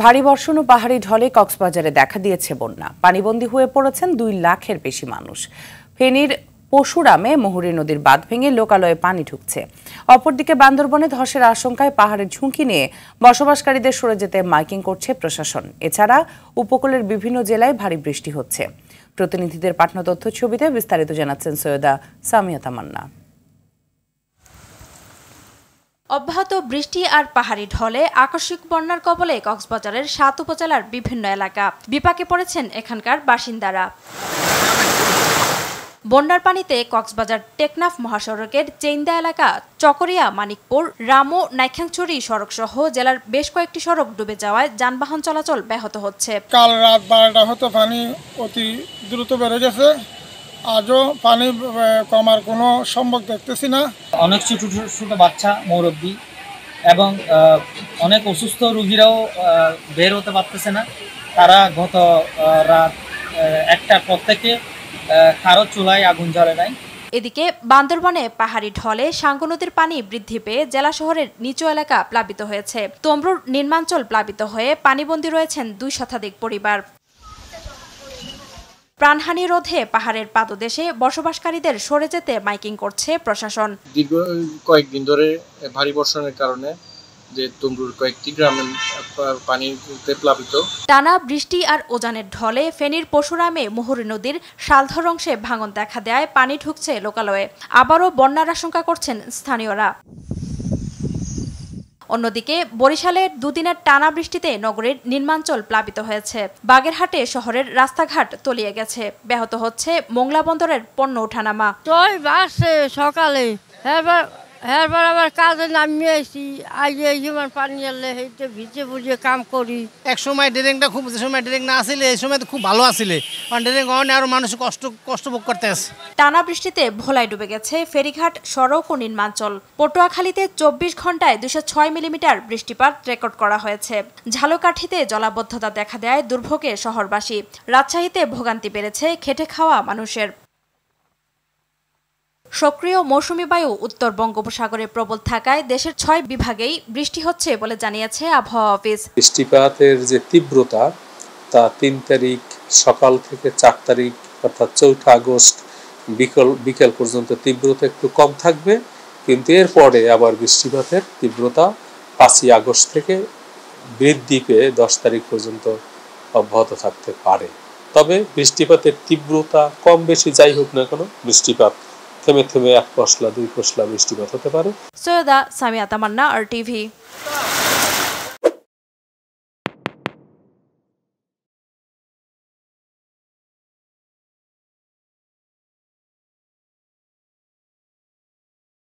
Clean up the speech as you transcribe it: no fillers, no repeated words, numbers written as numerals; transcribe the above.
ভারী বর্ষণ ও পাহাড়ি ঢলে কক্সবাজারে দেখা দিয়েছে বন্যা। পানিবন্দী হয়ে পড়েছেন 2 লাখের বেশি মানুষ। ফেনীর পশুরামে মুহুরী নদীর বাঁধ ভেঙে লোকালয়ে পানি ঢুকছে। অপরদিকে বান্দরবনে ধসের আশঙ্কায় পাহাড়ের ঝুঁকি নিয়ে বসবাসকারীদের সরে যেতে মাইকিং করছে প্রশাসন। এছাড়া উপকূলের বিভিন্ন জেলায় ভারী বৃষ্টি হচ্ছে। প্রতিনিধিদের পাঠানো তথ্য ছবিতে বিস্তারিত জানাচ্ছেন সৈয়দা সামিয়া তামান্না। অব্যাহত বৃষ্টি আর পাহাড়ি ঢলে আকস্মিক বন্যার কবলে কক্সবাজারের 7 উপজেলার বিভিন্ন এলাকা। বিপাকে পড়েছেন এখানকার বাসিন্দারা। বন্যার পানিতে কক্সবাজার টেকনাফ মহাসড়কের চেইন্দা এলাকা, চকরিয়া, মানিকপুর, রামু, নাইখাংছড়ি সড়ক সহ জেলার বেশ কয়েকটি সড়ক ডুবে যাওয়ায় যানবাহন চলাচল ব্যাহত হচ্ছে। কাল রাত 12টা হতে পানি অতি দ্রুত বেড়ে গেছে। আজও পানি কমার কোনো সম্ভব দেখতেছি না। অনেক ছোট ছোট বাচ্চা, মুরব্বী এবং অনেক অসুস্থ রোগীরাও বের হতে পারতেছে না। তারা গত রাত 1টার পর থেকে কারো চুলায় আগুন জ্বলে নাই। এদিকে বান্দরবনে পাহাড়ি ঢলে সাঙ্গু নদীর পানি বৃদ্ধি পেয়ে জেলা শহরের নিচু এলাকা প্লাবিত হয়েছে। তমরুর নির্মাঞ্চল প্লাবিত হয়ে পানিবন্দী রয়েছেন 2 শতাধিক পরিবার। প্রাণহানি রোধে পাহাড়ের পাদদেশে বসবাসকারীদের সরে যেতে মাইকিং করছে প্রশাসন। দীর্ঘ কয়েকদিন ধরে ভারী বর্ষণের কারণে যে তমরুর কয়েকটি গ্রামে পানিতে প্লাবিত। টানা বৃষ্টি আর উজানের ঢলে ফেনীর পশুরামে মুহুরী নদীর শালধর অংশে ভাঙন দেখা দেয় পানি ঢুকছে লোকালয়ে। আবারও বন্যার আশঙ্কা করছেন স্থানীয়রা। অন্যদিকে বরিশালের 2 দিনের টানা বৃষ্টিতে নগরীর নির্মাঞ্চল প্লাবিত হয়েছে। বাগেরহাটে শহরের রাস্তাঘাট তলিয়ে গেছে। ব্যাহত হচ্ছে মোংলা বন্দরের পণ্য ওঠানামা। সকালে এরপর আবার কাজে নামিয়ে আসি, আইয়ে হিমান পানি এলে সেইটা ভিজে বুঝে কাম করি। এক সময় ড্রেনটা খুব, যে সময় ড্রেন না আসলে এই সময় তো খুব ভালো আসলে, কারণ ড্রেন গহনে আরো মানুষ কষ্ট ভোগ করতে আছে। টানা বৃষ্টিতে ভোলায় ডুবে গেছে ফেরিঘাট, সড়ক ও নির্মাঞ্চল। পটুয়াখালীতে 24 ঘন্টায় 206 মিলিমিটার বৃষ্টিপাত রেকর্ড করা হয়েছে। ঝালকাঠিতে জলাবদ্ধতা দেখা দেয় দুর্ভোগে শহরবাসী। রাজশাহীতে ভোগান্তি বেড়েছে খেটে খাওয়া মানুষের। সক্রিয় মৌসুমী বায়ু উত্তর বঙ্গোপসাগরে প্রবল থাকায় দেশের 6 বিভাগেই বৃষ্টি হচ্ছে বলে জানিয়েছে আবহাওয়া অফিস। বৃষ্টিপাতের যে তীব্রতা তা 3 তারিখ সকাল থেকে 4 তারিখ অর্থাৎ 4 আগস্ট বিকেল পর্যন্ত তীব্রতা একটু কম থাকবে, কিন্তু এরপরে আবার বৃষ্টিপাতের তীব্রতা 5 আগস্ট থেকে বৃদ্ধি পেয়ে 10 তারিখ পর্যন্ত অব্যাহত থাকতে পারে। তবে বৃষ্টিপাতের তীব্রতা কম বেশি যাই হোক না কেন, বৃষ্টিপাত থেমে থেমে 1 পশলা 2 পশলা বৃষ্টিপাত হতে পারে। সৈয়দা সামিয়া তামান্না, RTV।